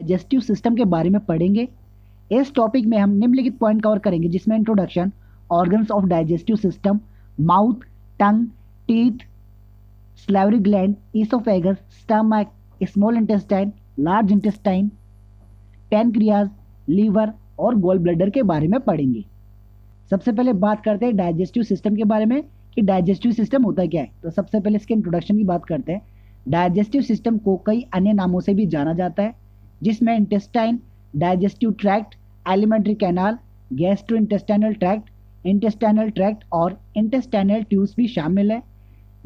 Digestive system के बारे में पढ़ेंगे। इस टॉपिक में हम निम्नलिखित पॉइंट कवर करेंगे, जिसमें introduction, organs of digestive system, mouth, tongue, teeth, salivary gland, oesophagus, stomach, small intestine, large intestine, pancreas, liver और गॉल ब्लैडर के बारे में पढ़ेंगे। सबसे पहले बात करते हैं डाइजेस्टिव सिस्टम के बारे में कि डाइजेस्टिव सिस्टम होता क्या है। तो सबसे पहले इसके इंट्रोडक्शन की बात करते हैं। डाइजेस्टिव सिस्टम को कई अन्य नामों से भी जाना जाता है, जिसमें intestine, digestive tract, alimentary canal, gastrointestinal tract, intestinal tract और इंटेस्टाइनल ट्यूब्स भी शामिल है।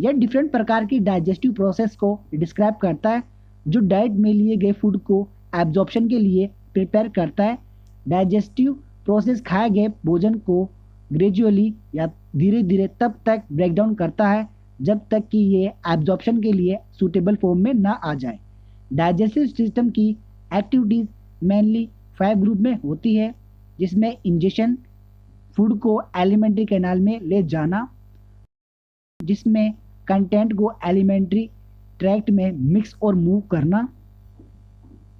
यह डिफरेंट प्रकार की डाइजेस्टिव प्रोसेस को डिस्क्राइब करता है, जो डाइट में लिए गए फूड को एब्जॉर्प्शन के लिए प्रिपेयर करता है। डाइजेस्टिव प्रोसेस खाए गए भोजन को ग्रेजुअली या धीरे धीरे तब तक ब्रेक डाउन करता है जब तक कि ये एब्जॉर्प्शन के लिए सूटेबल फॉर्म में ना आ जाए। डाइजेस्टिव सिस्टम की एक्टिविटीज मेनली 5 ग्रुप में होती है, जिसमें इंजेक्शन, फूड को एलिमेंट्री कैनाल में ले जाना, जिसमें कंटेंट को एलिमेंट्री ट्रैक्ट में मिक्स और मूव करना,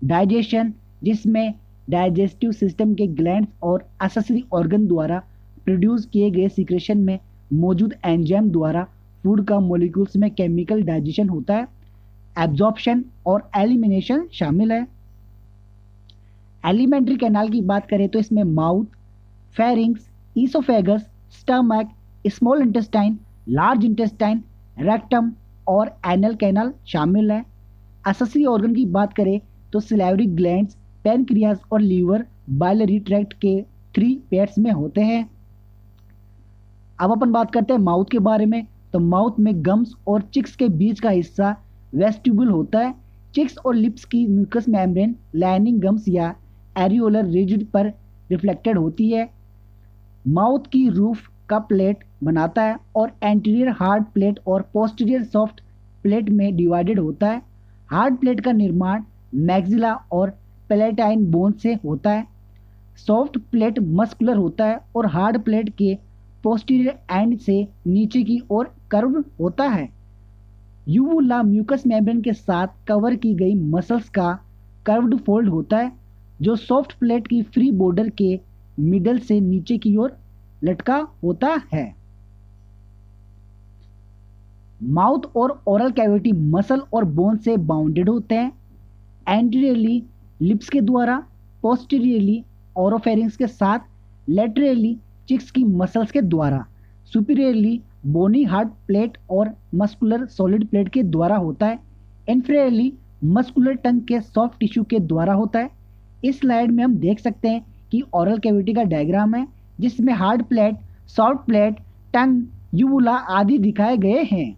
डाइजेशन, जिसमें डाइजेस्टिव सिस्टम के ग्लैंड्स और एक्सेसरी ऑर्गन द्वारा प्रोड्यूस किए गए सीक्रेशन में मौजूद एंजाइम द्वारा फूड का मॉलिक्यूल्स में केमिकल डाइजेशन होता है। एब्जॉर्प्शन और एलिमिनेशन शामिल है। एलिमेंट्री कैनाल की बात करें तो इसमें mouth, pharynx, oesophagus, stomach, small intestine, large intestine, rectum और एनल कैनाल शामिल है। एक्सेसरी ऑर्गन की बात करें तो सलाइवरी ग्लैंड्स, पैनक्रियाज और लीवर बाइलरी ट्रैक्ट के 3 पेयर्स में होते हैं। अब अपन बात करते हैं माउथ के बारे में। तो माउथ में गम्स और चिक्स के बीच का हिस्सा वेस्टिब्यूल होता है। चिक्स और लिप्स की म्यूकस मेम्ब्रेन लाइनिंग गम्स या एरियोलर रिजिड पर रिफ्लेक्टेड होती है। माउथ की रूफ का प्लेट बनाता है और एंटीरियर हार्ड प्लेट और पोस्टीरियर सॉफ्ट प्लेट में डिवाइडेड होता है। हार्ड प्लेट का निर्माण मैक्सिला और पैलेटाइन बोन से होता है। सॉफ्ट प्लेट मस्कुलर होता है और हार्ड प्लेट के पोस्टीरियर एंड से नीचे की ओर कर्व होता है। यूवुला म्यूकस मेम्ब्रेन के साथ कवर की गई मसल्स का कर्व्ड फोल्ड होता है, जो सॉफ्ट प्लेट की फ्री बॉर्डर के मिडल से नीचे की ओर लटका होता है। माउथ और ओरल कैविटी मसल और बोन से बाउंडेड होते हैं। एंटीरियरली लिप्स के द्वारा, पोस्टीरियरली ओरोफेरिंग्स के साथ, लेटरली चिक्स की मसल्स के द्वारा, सुपीरियरली बोनी हार्ड प्लेट और मस्कुलर सॉलिड प्लेट के द्वारा होता है। इंफीरियरली मस्कुलर टंग के सॉफ्ट टिश्यू के द्वारा होता है। इस स्लाइड में हम देख सकते हैं कि ओरल कैविटी का डायग्राम है, जिसमें हार्ड प्लेट, सॉफ्ट प्लेट, टंग, यूवुला आदि दिखाए गए हैं।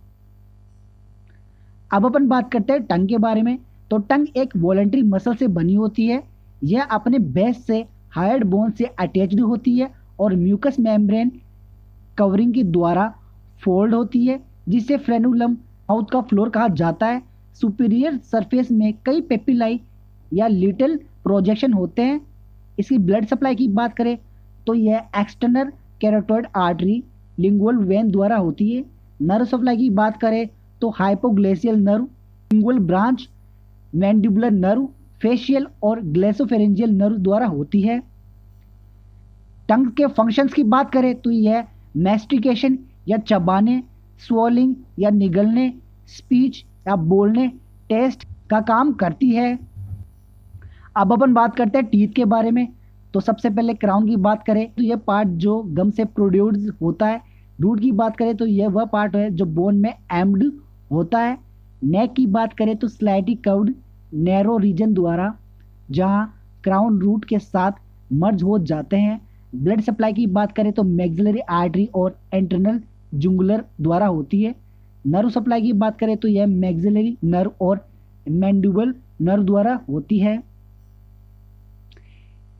अब अपन बात करते हैं टंग के बारे में। तो टंग एक वॉलेंट्री मसल से बनी होती है। यह अपने बेस से हार्ड बोन से अटैच्ड होती है और म्यूकस मेम्ब्रेन कवरिंग के द्वारा फोल्ड होती है, जिसे फ्रेनुलम माउथ का फ्लोर कहा जाता है। सुपीरियर सरफेस में कई पेपिलाई या लिटिल प्रोजेक्शन होते हैं। इसकी ब्लड सप्लाई की बात करें तो यह external carotid artery, lingual vein द्वारा होती है। नर्व सप्लाई की बात करें तो hypoglossal nerve, lingual branch, mandibular nerve, facial और ग्लेसोफेरेंजियल नर्व द्वारा होती है। टंग के फंक्शंस की बात करें तो यह मैस्टिकेशन या चबाने, स्वॉलिंग या निगलने, स्पीच या बोलने, टेस्ट का काम करती है। अब अपन बात करते हैं टीथ के बारे में। तो सबसे पहले क्राउन की बात करें तो यह पार्ट जो गम से प्रोड्यूस होता है। रूट की बात करें तो यह वह पार्ट है जो बोन में एम्ड होता है। नेक की बात करें तो स्लाइटली कर्व्ड नैरो रीजन द्वारा, जहां क्राउन रूट के साथ मर्ज हो जाते हैं। ब्लड सप्लाई की बात करें तो मैक्सिलरी आर्टरी और इंटरनल जुंगुलर द्वारा होती है। नर्व सप्लाई की बात करें तो यह मैक्सिलरी नर्व और मैंडिबल नर्व द्वारा होती है।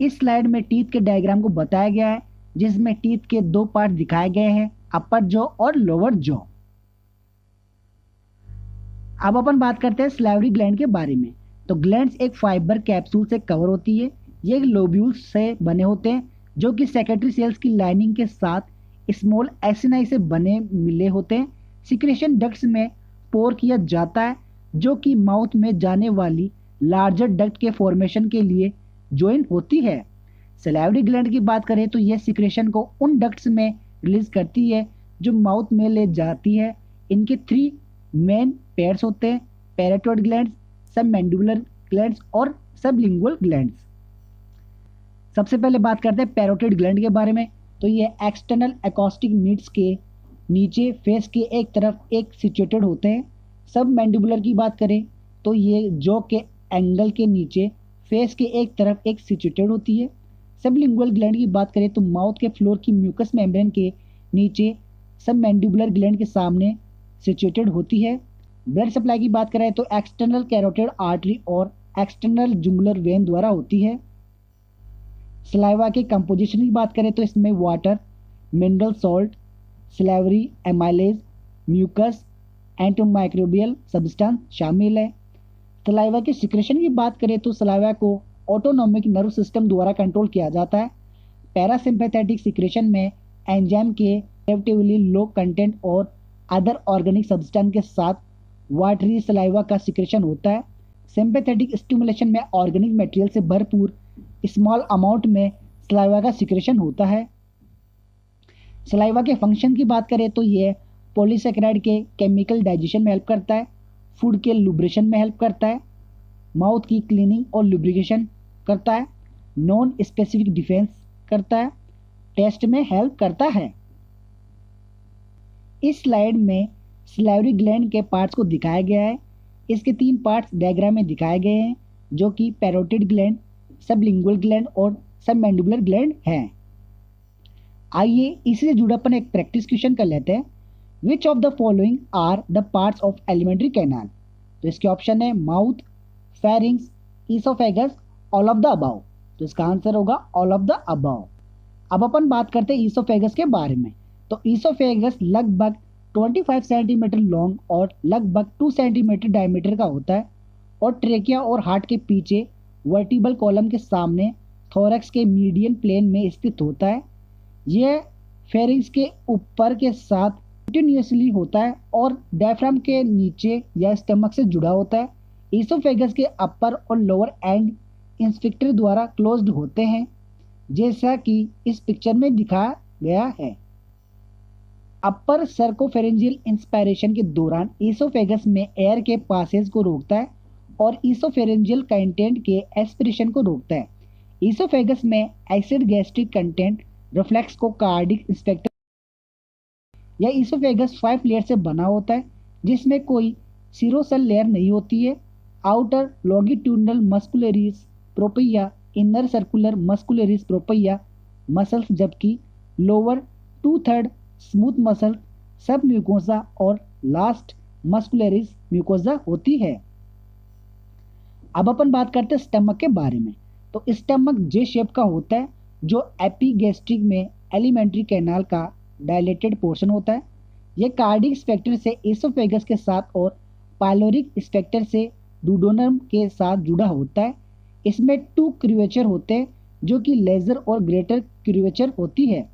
इस स्लाइड में टीथ के डायग्राम को बताया गया है, जिसमें टीथ के 2 पार्ट दिखाए गए हैं, अपर जॉ और लोअर जॉ। अब अपन बात करते हैं सलाइवरी ग्लैंड के बारे में। तो ग्लैंड्स एक फाइबर कैप्सूल से कवर होती है। ये लोब्यूल्स से बने होते हैं, जो कि सेक्रेटरी सेल्स की लाइनिंग के साथ स्मॉल एसिनाई से बने मिले होते हैं। सिक्रेशन डक्ट्स में पोर किया जाता है, जो कि माउथ में जाने वाली लार्जर डक्ट के फॉर्मेशन के लिए ज्वाइन होती है। सलाइवरी ग्लैंड की बात करें तो यह सिक्रेशन को उन डक्ट्स में रिलीज करती है जो माउथ में ले जाती है। इनके 3 मेन पेयर्स होते हैं, पैराटॉइड ग्लैंड्स, सबमैंडिबुलर ग्लैंड्स और सबलिंगुअल ग्लैंड्स। सबसे पहले बात करते हैं पैरोटिड ग्लैंड के बारे में। तो ये एक्सटर्नल एकॉस्टिक नीड्स के नीचे फेस के एक तरफ एक सिचुएटेड होते हैं। सब मैंडिबुलर की बात करें तो ये जॉ के एंगल के नीचे फेस के एक तरफ एक सिचुएटेड होती है। सबलिंगुअल ग्लैंड की बात करें तो माउथ के फ्लोर की म्यूकस मेम्ब्रेन के नीचे सब मैंडिबुलर ग्लैंड के सामने सिचुएटेड होती है। ब्लड सप्लाई की बात करें तो एक्सटर्नल कैरोटिड आर्टरी और एक्सटर्नल जुगुलर वेन द्वारा होती है। सलाइवा के कंपोजिशन की बात करें तो इसमें water, mineral salt, salivary amylase, mucus, antimicrobial substance शामिल है। सलाइवा के सिक्रेशन की बात करें तो सलाइवा को ऑटोनॉमिक नर्व सिस्टम द्वारा कंट्रोल किया जाता है। पैरासिम्पैथेटिक सिक्रेशन में एंजाइम के रिलेटिवली लो कंटेंट और अदर ऑर्गेनिक सब्सटेंस के साथ वाटरी सलाइवा का सिक्रेशन होता है। सिंपैथेटिक स्टिमुलेशन में ऑर्गेनिक मटेरियल से भरपूर स्मॉल अमाउंट में सलाइवा का सिक्रेशन होता है। सलाइवा के फंक्शन की बात करें तो ये पॉलीसेकेराइड के केमिकल डाइजेशन में हेल्प करता है, फूड के लुब्रिकेशन में हेल्प करता है, माउथ की क्लीनिंग और लुब्रिकेशन करता है, नॉन स्पेसिफिक डिफेंस करता है, टेस्ट में हेल्प करता है। इस स्लाइड में सलाइवरी ग्लैंड के पार्ट्स को दिखाया गया है। इसके 3 पार्ट्स डायग्राम में दिखाए गए हैं जो कि पैरोटिड ग्लैंड, सबलिंगुअल ग्लैंड और सबमैंडिबुलर ग्लैंड हैं। आइए इससे जुड़ा अपन एक प्रैक्टिस क्वेश्चन कर लेते हैं। Which of the following are the parts of alimentary canal? तो इसके ऑप्शन है mouth, pharynx, oesophagus, all of the above. तो इसका आंसर होगा ऑल ऑफ द अबव। अब अपन बात करते हैं ईसोफेगस के बारे में। तो ईसोफेगस लगभग 25 सेंटीमीटर लॉन्ग और लगभग 2 सेंटीमीटर डायमीटर का होता है और ट्रेकिया और हार्ट के पीछे वर्टिबल कॉलम के सामने थोरैक्स के मीडियन प्लेन में स्थित होता है। यह फेरिंग्स के ऊपर के साथ कंटिन्यूसली होता है और डायफ्राम के नीचे या स्टमक से जुड़ा होता है। ईसोफेगस के अपर और लोअर एंड इंस्फिक्टर द्वारा क्लोज्ड होते हैं, जैसा कि इस पिक्चर में दिखाया गया है। अपर सर्कोफेरेंजियल इंस्पायरेशन के दौरान ईसोफेगस में एयर के पासेज को रोकता है और ईसोफेरेंजियल कंटेंट के एस्पिरेशन को रोकता है। ईसोफेगस में एसिड गैस्ट्रिक कंटेंट रिफ्लेक्स को कार्डिक इंस्पेक्टर या ईसोफेगस 5 लेयर से बना होता है जिसमें कोई सीरोसेल लेयर नहीं होती है। Outer longitudinal muscularis propria, inner circular muscularis propria muscles, जबकि lower 2/3 smooth muscle submucosa और लास्ट मस्कुलरिस म्यूकोसा होती है। अब अपन बात करते हैं स्टमक के बारे में। तो स्टमक जे शेप का होता है जो एपिगैस्ट्रिक में एलिमेंट्री कैनाल का डायलेटेड पोर्शन होता है। यह कार्डिक स्पेक्टर से एसोफेगस के साथ और पाइलोरिक स्पेक्टर से डुओडेनम के साथ जुड़ा होता है। इसमें 2 क्रिवेचर होते हैं जो कि लेजर और ग्रेटर क्रिवेचर होती है।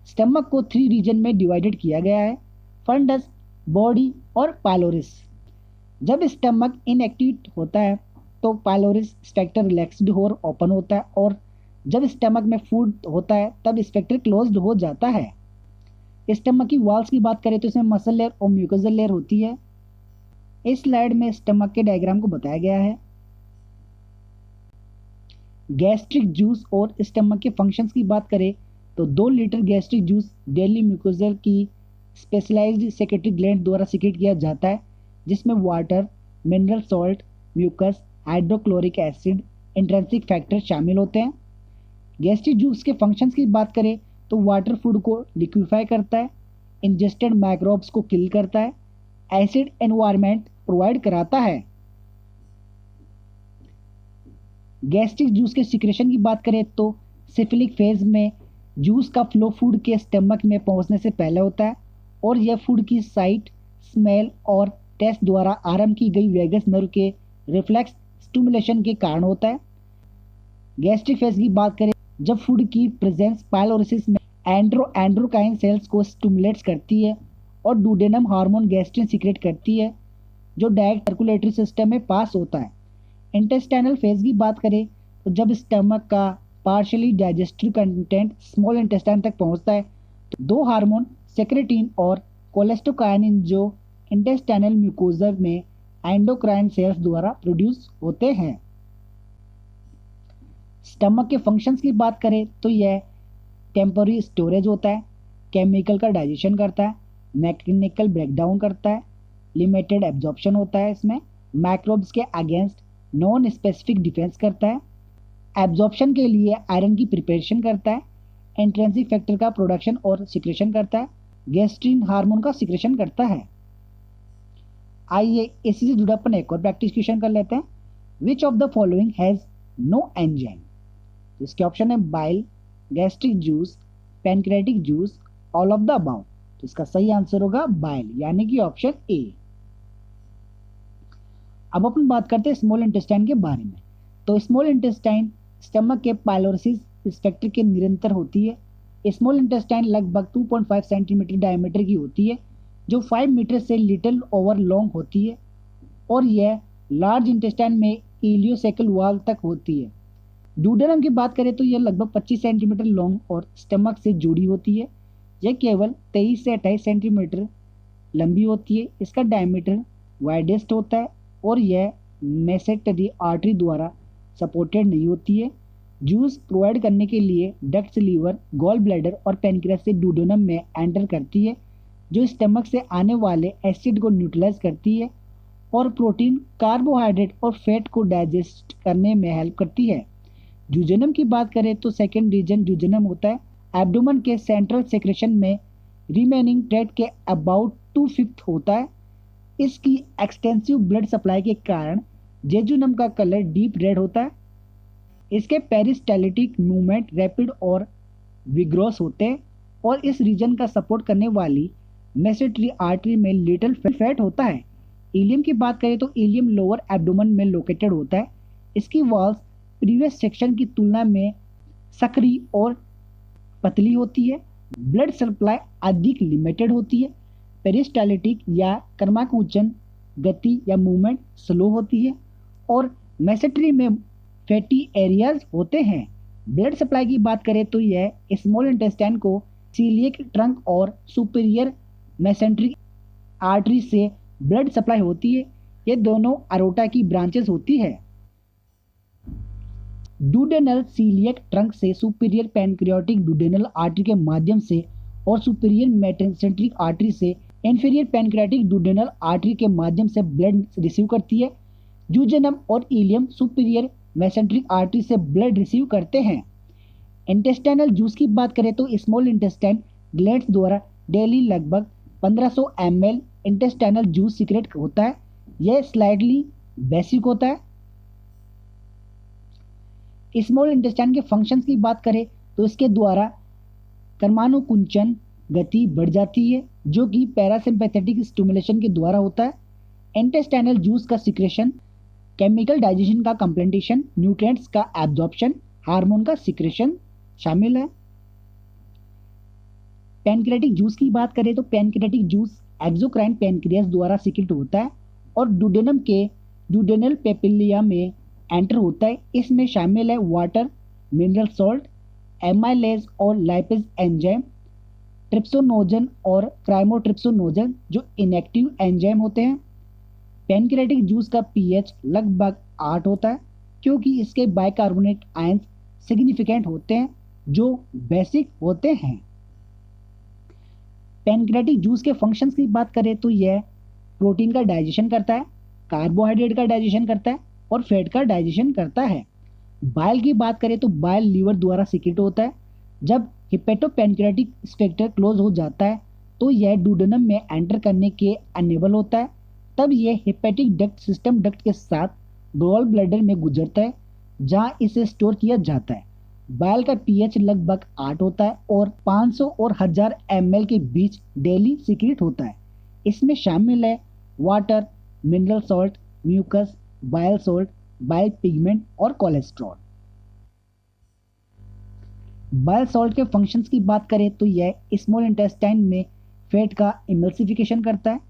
स्टमक को 3 रीजन में डिवाइडेड किया गया है, फंडस, बॉडी और पाइलोरिस। जब स्टमक इनएक्टिव होता है तो पाइलोरिस स्पेक्टर रिलैक्स्ड और ओपन होता है और जब स्टमक में फूड होता है तब स्पेक्टर क्लोज्ड हो जाता है। स्टमक की वॉल्स की बात करें तो इसमें मसल लेयर और म्यूकोजल लेयर होती है। इस स्लाइड में स्टमक के डायग्राम को बताया गया है। गैस्ट्रिक जूस और स्टमक के फंक्शंस की बात करें तो 2 litre gastric juice daily mucosal की स्पेशलाइज्ड सेक्रेटरी ग्लैंड द्वारा सीक्रेट किया जाता है, जिसमें water, mineral salt, mucus, hydrochloric acid, intrinsic factor शामिल होते हैं। गैस्ट्रिक जूस के फंक्शंस की बात करें तो वाटर फूड को लिक्विफाई करता है, इंजेस्टेड माइक्रोब्स को किल करता है, एसिड एनवायरनमेंट प्रोवाइड कराता है। गैस्ट्रिक जूस के सिक्रेशन की बात करें तो सिफिलिक फेज में जूस का फ्लो फूड के स्टमक में पहुंचने से पहले होता है और यह फूड की साइट, स्मेल और टेस्ट द्वारा आरंभ की गई वेगस नर्व के रिफ्लेक्स स्टिमुलेशन के कारण होता है। गैस्ट्रिक फेज की बात करें जब फूड की प्रेजेंस पाइलोरिसिस में एंड्रोकाइन सेल्स को स्टिमुलेट्स करती है और डुओडेनम हार्मोन गैस्ट्रिन सीक्रेट करती है जो डायरेक्ट सर्कुलेटरी सिस्टम में पास होता है। इंटेस्टाइनल फेज की बात करें तो जब स्टमक का partially digestive content small intestine तक पहुंचता है तो दो हार्मोन सेक्रेटिन और कोलेस्टोकाइनिन जो इंटेस्टाइनल म्यूकोजा में एंडोक्राइन सेल्स द्वारा प्रोड्यूस होते हैं। स्टमक के फंक्शंस की बात करें तो यह टेम्पररी स्टोरेज होता है, केमिकल का डाइजेशन करता है, मैकेनिकल ब्रेकडाउन करता है, लिमिटेड एब्जॉर्प्शन होता है, इसमें माइक्रोब्स के अगेंस्ट नॉन स्पेसिफिक डिफेंस करता है, एब्जॉर्प्शन के लिए आयरन की प्रिपरेशन करता है, इंट्रिंसिक फैक्टर का प्रोडक्शन और सिक्रेशन करता है, गैस्ट्रिन हार्मोन का सिक्रेशन करता है। आइए इसी से जुड़ा अपन एक और प्रैक्टिस क्वेश्चन कर लेते हैं। Which of the following has no enzyme? इसके ऑप्शन है bile, gastric juice, pancreatic juice, all of the above. तो इसका सही आंसर होगा बाइल, यानी कि ऑप्शन ए। अब अपन बात करते हैं स्मॉल इंटेस्टाइन के बारे में। तो स्मॉल इंटेस्टाइन स्टमक के पाइलोरिस स्पेक्टर के निरंतर होती है। स्मॉल इंटेस्टाइन लगभग 2.5 सेंटीमीटर डायमीटर की होती है, जो 5 मीटर से लिटिल ओवर लॉन्ग होती है, और यह लार्ज इंटेस्टाइन में इलियोसेकल वॉल तक होती है। डूडेनम की बात करें तो यह लगभग 25 सेंटीमीटर लॉन्ग और स्टमक से जुड़ी होती है। यह केवल 23 से 28 सेंटीमीटर लंबी होती है। इसका डायमीटर वाइडेस्ट होता है और यह मेसेटरी आर्टरी द्वारा सपोर्टेड नहीं होती है। जूस प्रोवाइड करने के लिए डक्ट्स, लीवर, गॉल ब्लैडर और पैनक्रियास से डूडेनम में एंटर करती है, जो स्टमक से आने वाले एसिड को न्यूट्रलाइज करती है और प्रोटीन, कार्बोहाइड्रेट और फैट को डाइजेस्ट करने में हेल्प करती है। जूजेनम की बात करें तो सेकेंड रीजन जूजेनम होता है। एब्डोमेन के सेंट्रल सेक्रेशन में रिमेनिंग ट्रैक्ट के अबाउट 2/5 होता है। इसकी एक्सटेंसिव ब्लड सप्लाई के कारण जेजुनम का कलर डीप रेड होता है। इसके पेरिस्टाल्टिक मूवमेंट रैपिड और विग्रोस होते हैं और इस रीजन का सपोर्ट करने वाली मेसेटरी आर्टरी में लिटिल फैट होता है। इलियम की बात करें तो इलियम लोअर एब्डोमेन में लोकेटेड होता है। इसकी वॉल्स प्रीवियस सेक्शन की तुलना में सकरी और पतली होती है। ब्लड सप्लाई अधिक लिमिटेड होती है। पेरिस्टाल्टिक या कर्माकुंचन गति या मूवमेंट स्लो होती है और मेसेटरी में फैटी एरियाज होते हैं। ब्लड सप्लाई की बात करें तो यह स्मॉल इंटेस्टाइन को सीलियक ट्रंक और सुपीरियर मेसेंट्रिक आर्टरी से ब्लड सप्लाई होती है। ये दोनों अरोटा की ब्रांचेस होती है। डूडेनल सीलियक ट्रंक से सुपीरियर पैनक्रियाटिक डूडेनल आर्टरी के माध्यम से और सुपीरियर मेसेंट्रिक आर्टरी से इंफीरियर पैनक्रियाटिक डूडेनल आर्टरी के माध्यम से ब्लड रिसीव करती है। जूजेनम और इलियम सुपीरियर मेसेंट्रिक आर्टरी से ब्लड रिसीव करते हैं। इंटेस्टाइनल जूस की बात करें तो स्मॉल इंटेस्टाइन ग्लैंड्स द्वारा डेली लगभग 1500 ml इंटेस्टाइनल जूस सीक्रेट होता है। यह स्लाइटली बेसिक होता है। स्मॉल इंटेस्टाइन के फंक्शंस की बात करें तो इसके द्वारा कर्मानुकुंचन गति बढ़ जाती है, जो कि पैरासिम्पैथेटिक स्टिमुलेशन के द्वारा होता है। इंटेस्टाइनल जूस का सिक्रेशन, केमिकल डाइजेशन का कंप्लेंटेशन, न्यूट्रिएंट्स का एब्जॉर्प्शन, हार्मोन का सिक्रेशन शामिल है। पैनक्रियाटिक जूस की बात करें तो पैनक्रियाटिक जूस एक्सोक्राइन पैनक्रियास द्वारा सीक्रेट होता है और डूडेनम के डूडेनल पेपिलिया में एंटर होता है। इसमें शामिल है वाटर, मिनरल सॉल्ट, एमाइलेज और लाइपेज एंजाइम, ट्रिप्सोनोजन और क्राइमोट्रिप्सोनोजन जो इनएक्टिव एंजाइम होते हैं। पैनक्रियाटिक जूस का पीएच लगभग 8 होता है क्योंकि इसके बाइकार्बोनेट आयंस सिग्निफिकेंट होते हैं जो बेसिक होते हैं। पैनक्रियाटिक जूस के फंक्शंस की बात करें तो यह प्रोटीन का डाइजेशन करता है, कार्बोहाइड्रेट का डाइजेशन करता है और फैट का डाइजेशन करता है। बाइल की बात करें तो बाइल लीवर द्वारा सीक्रेट होता है। जब हिपेटोपैनक्रियाटिक स्पेक्टर क्लोज हो जाता है तो यह डूडेनम में एंटर करने के अनेबल होता है। तब यह हेपेटिक डक्ट सिस्टम डक्ट के साथ गॉल ब्लैडर में गुजरता है जहां इसे स्टोर किया जाता है। बाइल का पीएच लगभग 8 होता है और 500 और 1000 ml के बीच डेली सीक्रेट होता है। इसमें शामिल है water, mineral salt, mucus, bile salt, bile pigment और कोलेस्ट्रॉल। बाइल सॉल्ट के फंक्शंस की बात करें तो यह स्मॉल इंटेस्टाइन में फैट का इमल्सिफिकेशन करता है,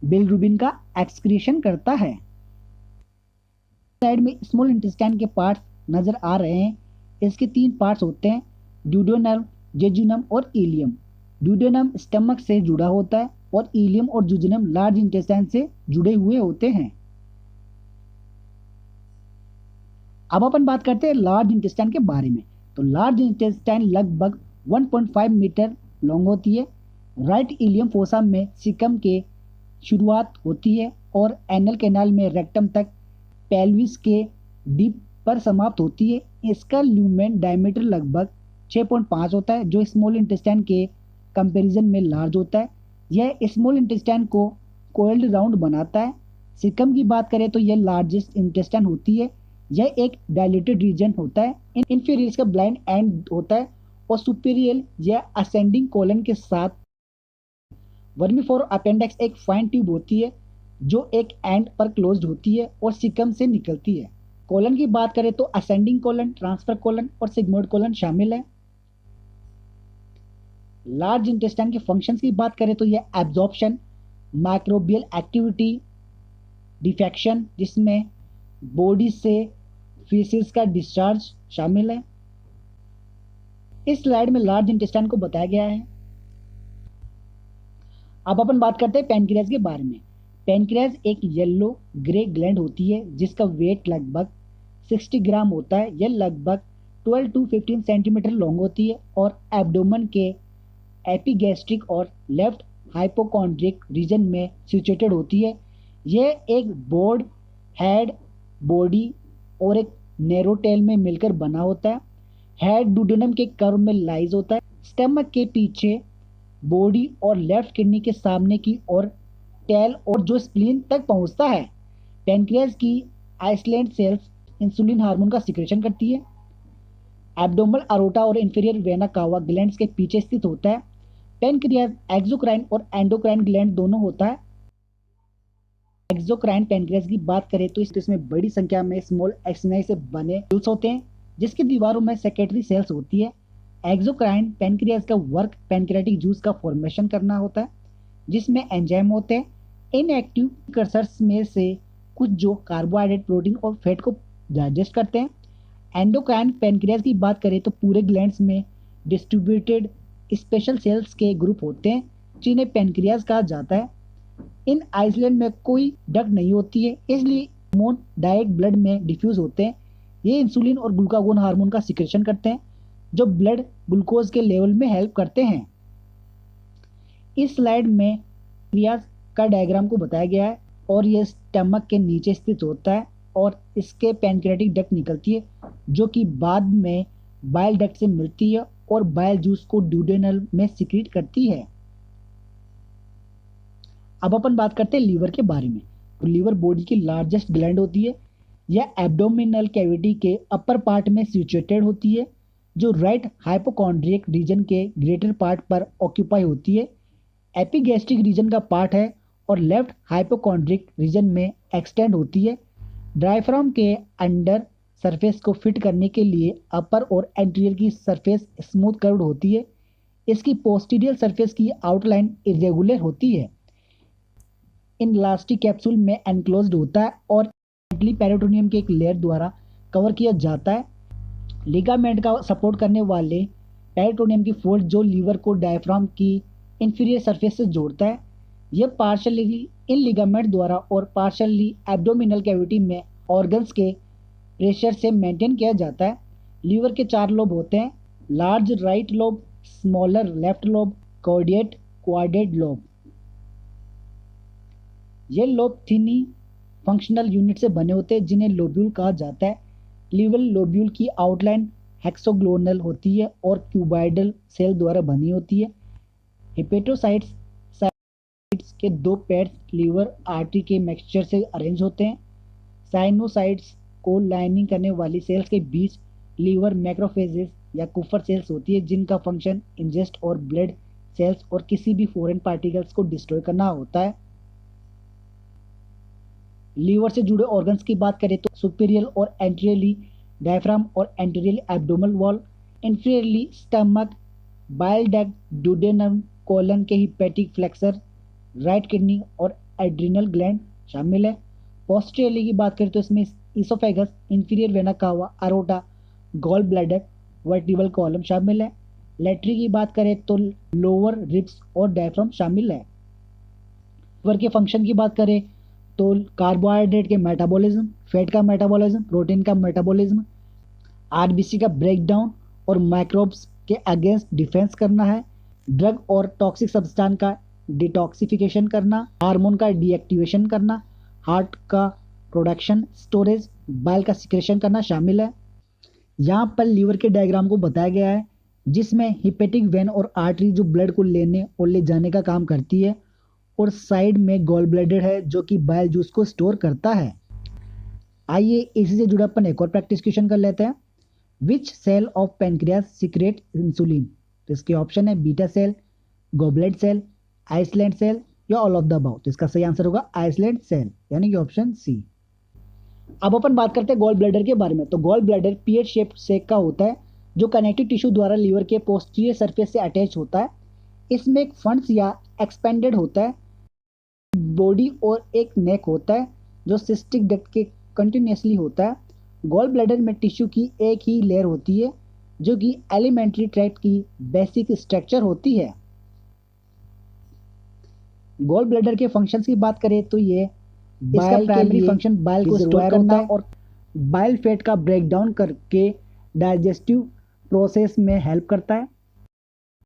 बिलिरुबिन का एक्सक्रीशन करता है। साइड में स्मॉल इंटेस्टाइन के पार्ट्स नजर आ रहे हैं। इसके 3 पार्ट्स होते हैं, ड्यूडेनम, जेजुनम और इलियम। ड्यूडेनम स्टमक से जुड़ा होता है और इलियम और जुजुनम लार्ज इंटेस्टाइन से जुड़े हुए होते हैं। अब अपन बात करते हैं लार्ज इंटेस्टाइन के बारे में। तो लार्ज इंटेस्टाइन लगभग 1.5 मीटर लॉन्ग होती है। राइट इलियम फोसा में सिकम के शुरुआत होती है और एनल कैनाल में रेक्टम तक पेल्विस के डीप पर समाप्त होती है। इसका ल्यूमेन डायमीटर लगभग 6.5 होता है, जो स्मॉल इंटेस्टाइन के कंपैरिजन में लार्ज होता है। यह स्मॉल इंटेस्टाइन को कोइल्ड राउंड बनाता है। सिकम की बात करें तो यह लार्जेस्ट इंटेस्टाइन होती है। यह एक डायलेटेड रीजन होता है। इंफीरियर का ब्लाइंड एंड होता है और सुपीरियर या असेंडिंग कोलन के साथ वर्मीफोर अपेंडिक्स एक फाइन ट्यूब होती है जो एक एंड पर क्लोज्ड होती है और सिकम से निकलती है। कोलन की बात करें तो असेंडिंग कोलन, ट्रांसफर कोलन और सिग्मोइड कोलन शामिल है। लार्ज इंटेस्टाइन के फंक्शंस की बात करें तो यह एब्जॉर्प्शन, माइक्रोबियल एक्टिविटी, डिफेक्शन जिसमें बॉडी से फीसिस का डिस्चार्ज शामिल है। इस स्लाइड में लार्ज इंटेस्टाइन को बताया गया है। अब अपन बात करते हैं पैनक्रियाज के बारे में। पैनक्रियाज एक येलो ग्रे ग्लैंड होती है जिसका वेट लगभग 60 ग्राम होता है। यह लगभग 12 to 15 सेंटीमीटर लॉन्ग होती है और एब्डोमेन के एपिगैस्ट्रिक और लेफ्ट हाइपोकॉन्ड्रिक रीजन में सिचुएटेड होती है। यह एक ब्रॉड हेड, बॉडी और एक नैरो टेल में मिलकर बना होता है। हेड डुडेनम के कर्व में लाइज होता है। स्टमक के पीछे बॉडी और लेफ्ट किडनी के सामने की ओर टेल और जो स्प्लीन तक पहुंचता है। पैनक्रियाज की आइसलैंड सेल्स इंसुलिन हार्मोन का सिक्रेशन करती है। एब्डोमल अरोटा और इंफीरियर वेना कावा ग्लैंड्स के पीछे स्थित होता है। पैनक्रियाज एक्सोक्राइन और एंडोक्राइन ग्लैंड दोनों होता है। एक्सोक्राइन पैनक्रियाज की बात करें तो इसमें बड़ी संख्या में स्मॉल एक्सिनाई से बने ट्यूब्स होते हैं जिसकी दीवारों में सेक्रेटरी सेल्स होती है। एक्सोक्राइन पैनक्रियाज का वर्क पैनक्रियाटिक जूस का फॉर्मेशन करना होता है जिसमें एंजाइम होते हैं। इनएक्टिव प्रिकर्सर्स में से कुछ जो कार्बोहाइड्रेट, प्रोटीन और फैट को डाइजेस्ट करते हैं। एंडोक्राइन पैनक्रियाज की बात करें तो पूरे ग्लैंड्स में डिस्ट्रीब्यूटेड स्पेशल सेल्स के ग्रुप होते हैं जिन्हें पैनक्रियाज कहा जाता है। इन आइसलैंड में कोई डक्ट नहीं होती है, इसलिए हार्मोन डायरेक्ट ब्लड में डिफ्यूज होते हैं। ये इंसुलिन और ग्लूकागोन हार्मोन का सिक्रेशन करते हैं जो ब्लड ग्लूकोज के लेवल में हेल्प करते हैं। इस स्लाइड में पैनक्रियाज का डायग्राम को बताया गया है और यह स्टमक के नीचे स्थित होता है और इसके पैनक्रियाटिक डक्ट निकलती है जो कि बाद में बाइल डक्ट से मिलती है और बाइल जूस को ड्यूडेनल में सिक्रीट करती है। अब अपन बात करते हैं लीवर के बारे में। तो लीवर बॉडी की लार्जेस्ट ग्लैंड होती है। यह एब्डोमिनल कैविटी के अपर पार्ट में सिचुएटेड होती है जो राइट हाइपोकॉन्ड्रियक रीजन के ग्रेटर पार्ट पर ऑक्यूपाई होती है। एपिगैस्ट्रिक रीजन का पार्ट है और लेफ्ट हाइपोकॉन्ड्रिक रीजन में एक्सटेंड होती है। डायफ्राम के अंडर सरफेस को फिट करने के लिए अपर और एंटीरियर की सरफेस स्मूथ कर्व्ड होती है। इसकी पोस्टीरियर सरफेस की आउटलाइन इरेगुलर होती है। इन इलास्टिक कैप्सूल में एनक्लोज्ड होता है और पेरिटोनियम के एक लेयर द्वारा कवर किया जाता है। लिगामेंट का सपोर्ट करने वाले पेरिटोनियम की फोल्ड जो लीवर को डायफ्राम की इंफीरियर सरफेस से जोड़ता है। यह पार्शली इन लिगामेंट द्वारा और पार्शली एब्डोमिनल कैविटी में ऑर्गन्स के प्रेशर से मेंटेन किया जाता है। लीवर के 4 लोब होते हैं, large right lobe, smaller left lobe, caudate quadrate lobe. ये लोब थिनी फंक्शनल यूनिट से बने होते हैं जिन्हें लोब्यूल कहा जाता है। लीवर लोब्यूल की आउटलाइन हेक्सोग्लोनल होती है और क्यूबाइडल सेल द्वारा बनी होती है। हेपेटोसाइट्स के 2 पेयर्स लीवर आर्टरी के मिक्सचर से अरेंज होते हैं। साइनोसाइट्स को लाइनिंग करने वाली सेल्स के बीच लीवर मैक्रोफेजेस या कुफर सेल्स होती है जिनका फंक्शन इंजेस्ट और ब्लड सेल्स और किसी भी फॉरेन पार्टिकल्स को डिस्ट्रॉय करना होता है। लीवर से जुड़े ऑर्गन्स की बात करें तो सुपीरियर और एंटीरियरली डायफ्राम और anteriorly abdominal wall, inferiorly stomach, bile duct, duodenum, colon के हिपेटिक फ्लेक्सर, राइट किडनी और एड्रिनल ग्लैंड शामिल है। पोस्टीरियरली की बात करें तो इसमें oesophagus, inferior vena cava, aorta, gall bladder, vertebral column शामिल है। लेटरी की बात करें तो लोअर रिब्स और डायफ्राम शामिल है। लिवर के फंक्शन की बात करें तो कार्बोहाइड्रेट के मेटाबॉलिज्म, फैट का मेटाबॉलिज्म, प्रोटीन का मेटाबॉलिज्म, आरबीसी का ब्रेकडाउन और माइक्रोब्स के अगेंस्ट डिफेंस करना है, ड्रग और टॉक्सिक सब्सटेंस का डिटॉक्सिफिकेशन करना, हार्मोन का डीएक्टिवेशन करना, हार्ट का प्रोडक्शन, स्टोरेज, बाइल का सिक्रेशन करना शामिल है। यहाँ पर लीवर के डायग्राम को बताया गया है जिसमें हिपेटिक वेन और आर्टरी जो ब्लड को लेने और ले जाने का काम करती है, और साइड में गॉल ब्लैडर है जो कि बाइल जूस को स्टोर करता है। आइए इसी से जुड़ा अपन एक और प्रैक्टिस क्वेश्चन कर लेते हैं। Which cell of pancreas secrete insulin? तो इसके ऑप्शन है beta cell, goblet cell, island cell या ऑल ऑफ द अबव। तो इसका सही आंसर होगा आइसलैंड सेल, यानी कि ऑप्शन सी। अब अपन बात करते हैं गॉल ब्लैडर के बारे में। तो गॉल ब्लैडर पीएच शेप सेक का होता है जो कनेक्टिव टिश्यू द्वारा लीवर के पोस्टीरियर सरफेस से अटैच होता है। इसमें एक फंड्स या एक्सपेंडेड होता है बॉडी और एक नेक होता है जो सिस्टिक डक्ट के कंटिन्यूसली होता है। गॉल ब्लैडर में टिश्यू की एक ही लेयर होती है जो कि एलिमेंट्री ट्रैक्ट की बेसिक स्ट्रक्चर होती है। गॉल ब्लैडर के फंक्शंस की बात करें तो ये इसका प्राइमरी फंक्शन बाइल को स्टोर करता है और बाइल फैट का ब्रेकडाउन करके डाइजेस्टिव प्रोसेस में हेल्प करता है।